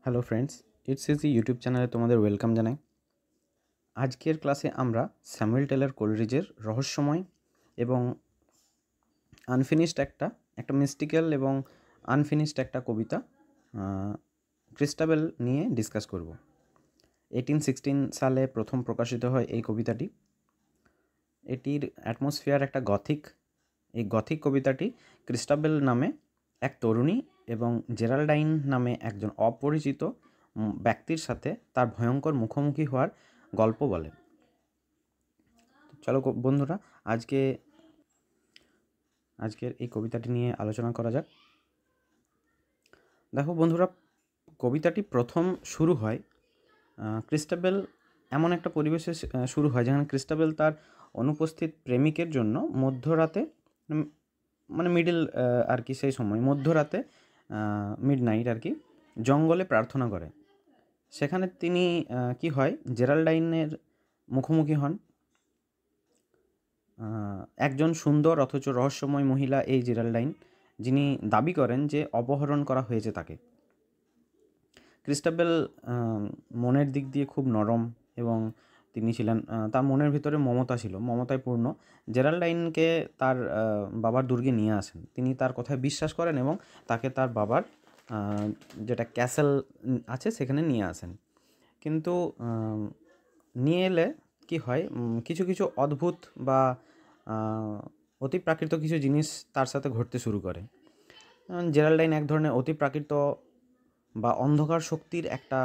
Hello friends, it's easy YouTube চ্যানেলে তোমাদের welcome জানাই। আজকের ক্লাসে আমরা স্যামুয়েল টেলর কোলরিজের রহস্যময় এবং আনফিনিশড একটা মিস্টিক্যাল এবং আনফিনিশড একটা কবিতা ক্রিস্টাবেল নিয়ে ডিসকাস করব। 1816 সালে প্রথম প্রকাশিত হয় এই কবিতাটি। এটির অ্যাটমসফিয়ার একটা গথিক। এই গথিক কবিতাটি ক্রিস্টাবেল নামে এক তরুণী এবং জেরাল্ডাইন নামে একজন অপরিচিত ব্যক্তির সাথে তার ভয়ঙ্কর মুখোমুখি হওয়ার গল্প বলে। চলো বন্ধুরা, আজকের এই কবিতাটি নিয়ে আলোচনা করা যাক। দেখো বন্ধুরা, কবিতাটি প্রথম শুরু হয় ক্রিস্টাবেল এমন একটা পরিবেশে শুরু হয় যেখানে ক্রিস্টাবেল তার অনুপস্থিত প্রেমিকের জন্য মধ্যরাতে, মানে মিডল আর কি, সেই সময় মধ্যরাতে মিডনাইট আর কি, জঙ্গলে প্রার্থনা করে। সেখানে তিনি কি হয়, জেরাল্ডাইনের মুখোমুখি হন। একজন সুন্দর অথচ রহস্যময় মহিলা এই জেরাল্ডাইন, যিনি দাবি করেন যে অপহরণ করা হয়েছে তাকে। ক্রিস্টাবেল মনের দিক দিয়ে খুব নরম এবং তিনি ছিলেন, তার মনের ভিতরে মমতা ছিল, মমতায় পূর্ণ। জেরাল্ডাইনকে তার বাবার দুর্গে নিয়ে আসেন। তিনি তার কথায় বিশ্বাস করেন এবং তাকে তার বাবার যেটা ক্যাসেল আছে সেখানে নিয়ে আসেন। কিন্তু নিয়ে এলে কী হয়, কিছু কিছু অদ্ভুত বা অতিপ্রাকৃত কিছু জিনিস তার সাথে ঘটতে শুরু করে। জেরাল্ডাইন এক ধরনের অতিপ্রাকৃত বা অন্ধকার শক্তির একটা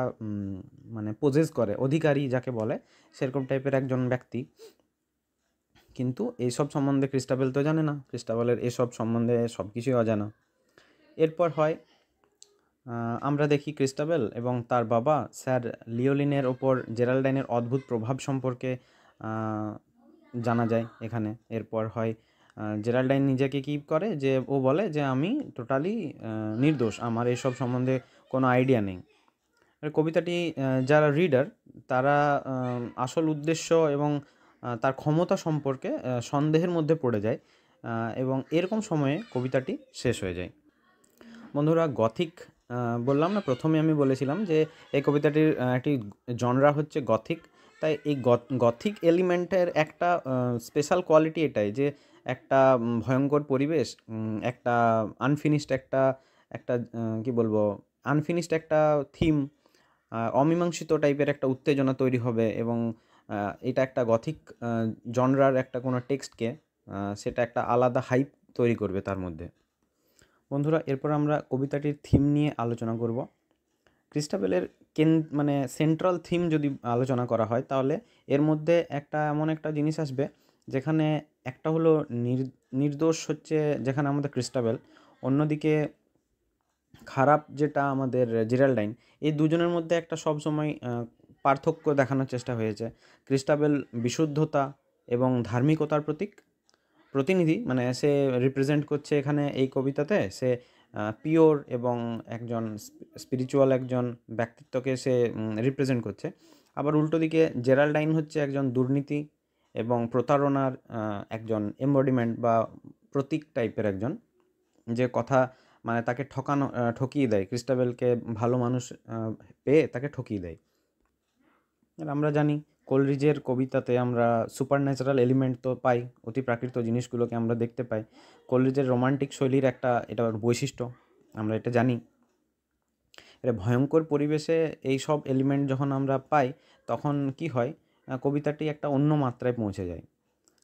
মানে পজেস করে, অধিকারী যাকে বলে, সেরকম টাইপের একজন ব্যক্তি। কিন্তু এইসব সম্বন্ধে ক্রিস্টাবেল তো জানে না, ক্রিস্টাবেলের এসব সম্বন্ধে সব কিছুই অজানা। এরপর হয়, আমরা দেখি ক্রিস্টাবেল এবং তার বাবা স্যার লিওলিনের ওপর জেরাল্ডাইনের অদ্ভুত প্রভাব সম্পর্কে জানা যায় এখানে। এরপর হয়, জেরাল্ডাইন নিজেকে কী করে, যে ও বলে যে আমি টোটালি নির্দোষ, আমার এসব সম্বন্ধে কোনো আইডিয়া নেই। কবিতাটি যারা রিডার তারা আসল উদ্দেশ্য এবং তার ক্ষমতা সম্পর্কে সন্দেহের মধ্যে পড়ে যায় এবং এরকম সময়ে কবিতাটি শেষ হয়ে যায়। বন্ধুরা, গথিক বললাম না, প্রথমে আমি বলেছিলাম যে এই কবিতাটির একটি জনরা হচ্ছে গথিক। তাই এই গথিক এলিমেন্টের একটা স্পেশাল কোয়ালিটি এটাই যে একটা ভয়ঙ্কর পরিবেশ, একটা আনফিনিশড একটা একটা কী বলবো, আনফিনিশড একটা থিম, অমীমাংসিত টাইপের একটা উত্তেজনা তৈরি হবে এবং এটা একটা গথিক জনরার একটা কোনো টেক্সটকে সেটা একটা আলাদা হাইপ তৈরি করবে তার মধ্যে। বন্ধুরা, এরপর আমরা কবিতাটির থিম নিয়ে আলোচনা করব। ক্রিস্টাবেলের মানে সেন্ট্রাল থিম যদি আলোচনা করা হয় তাহলে এর মধ্যে এমন একটা জিনিস আসবে যেখানে একটা হলো নির্দোষ হচ্ছে যেখানে আমাদের ক্রিস্টাবেল, অন্যদিকে খারাপ যেটা আমাদের জেরাল্ডাইন। এই দুজনের মধ্যে একটা সবসময় পার্থক্য দেখানোর চেষ্টা হয়েছে। ক্রিস্টাবেল বিশুদ্ধতা এবং ধার্মিকতার প্রতিনিধি, মানে সে রিপ্রেজেন্ট করছে এখানে এই কবিতাতে, সে পিওর এবং একজন স্পিরিচুয়াল একজন ব্যক্তিত্বকে সে রিপ্রেজেন্ট করছে। আবার উল্টো দিকে জেরাল্ডাইন হচ্ছে একজন দুর্নীতি এবং প্রতারণার একজন এম্বডিমেন্ট বা প্রতীক টাইপের একজন, যে কথা মানে তাকে ঠকিয়ে দেয়, ক্রিস্টাবেলকে ভালো মানুষ পেয়ে তাকে ঠকিয়ে দেয়। আর আমরা জানি কোলরিজের কবিতাতে আমরা সুপার ন্যাচারাল এলিমেন্ট তো পাই, অতি প্রাকৃত জিনিসগুলোকে আমরা দেখতে পাই। কোলরিজের রোমান্টিক শৈলীর এটা বৈশিষ্ট্য, আমরা এটা জানি। এটা ভয়ঙ্কর পরিবেশে এই সব এলিমেন্ট যখন আমরা পাই তখন কি হয়, কবিতাটি একটা অন্য মাত্রায় পৌঁছে যায়।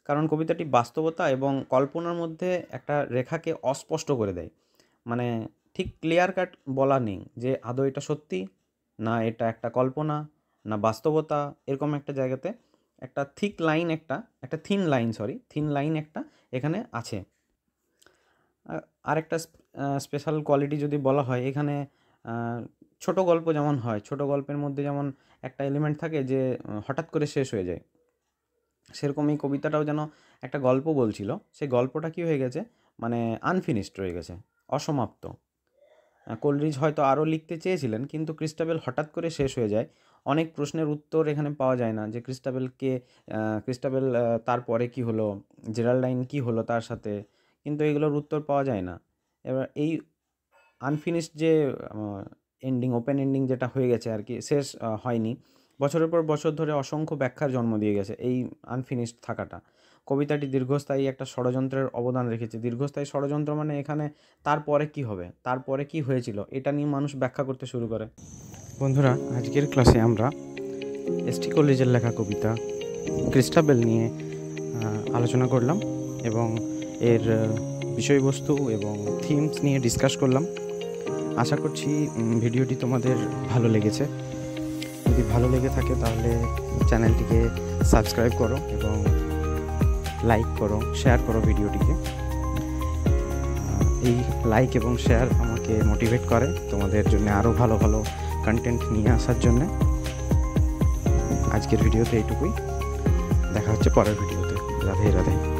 কারণ কবিতাটি বাস্তবতা এবং কল্পনার মধ্যে একটা রেখাকে অস্পষ্ট করে দেয়। মানে ঠিক ক্লিয়ার কাট বলা নেই যে আদৌ এটা সত্যি না এটা একটা কল্পনা না বাস্তবতা। এরকম একটা জায়গাতে একটা থিন লাইন একটা এখানে আছে। আরেকটা স্পেশাল কোয়ালিটি যদি বলা হয়, এখানে ছোট গল্প যেমন হয়, ছোট গল্পের মধ্যে যেমন একটা এলিমেন্ট থাকে যে হঠাৎ করে শেষ হয়ে যায়, সেরকম এই কবিতাটাও যেন একটা গল্প বলছিল, সেই গল্পটা কী হয়ে গেছে, মানে আনফিনিশড রয়ে গেছে, অসমাপ্ত। কোলরিজ হয়তো আরও লিখতে চেয়েছিলেন কিন্তু ক্রিস্টাবেল হঠাৎ করে শেষ হয়ে যায়। অনেক প্রশ্নের উত্তর এখানে পাওয়া যায় না, যে ক্রিস্টাবেল তারপরে কী হলো, জেরাল্ডাইন কী হলো তার সাথে, কিন্তু এগুলোর উত্তর পাওয়া যায় না। এবার এই আনফিনিশড যে এন্ডিং, ওপেন এন্ডিং যেটা হয়ে গেছে আর কি, শেষ হয়নি, বছরের পর বছর ধরে অসংখ্য ব্যাখ্যার জন্ম দিয়ে গেছে এই আনফিনিশড থাকাটা। কবিতাটি দীর্ঘস্থায়ী একটা ষড়যন্ত্রের অবদান রেখেছে। দীর্ঘস্থায়ী ষড়যন্ত্র মানে এখানে তারপরে কি হবে, তারপরে কি হয়েছিল, এটা নিয়ে মানুষ ব্যাখ্যা করতে শুরু করে। বন্ধুরা, আজকের ক্লাসে আমরা এসটি কলেজের লেখা কবিতা ক্রিস্টাবেল নিয়ে আলোচনা করলাম এবং এর বিষয়বস্তু এবং থিমস নিয়ে ডিসকাস করলাম। আশা করছি ভিডিওটি তোমাদের ভালো লেগেছে। যদি ভালো লেগে থাকে তাহলে চ্যানেলটিকে সাবস্ক্রাইব করো এবং লাইক করো, শেয়ার করো ভিডিওটিকে। এই লাইক এবং শেয়ার আমাকে মোটিভেট করে তোমাদের জন্য আরও ভালো ভালো কন্টেন্ট নিয়ে আসার জন্য। আজকের ভিডিওতে এইটুকুই, দেখা হচ্ছে পরের ভিডিওতে। রাধে রাধে।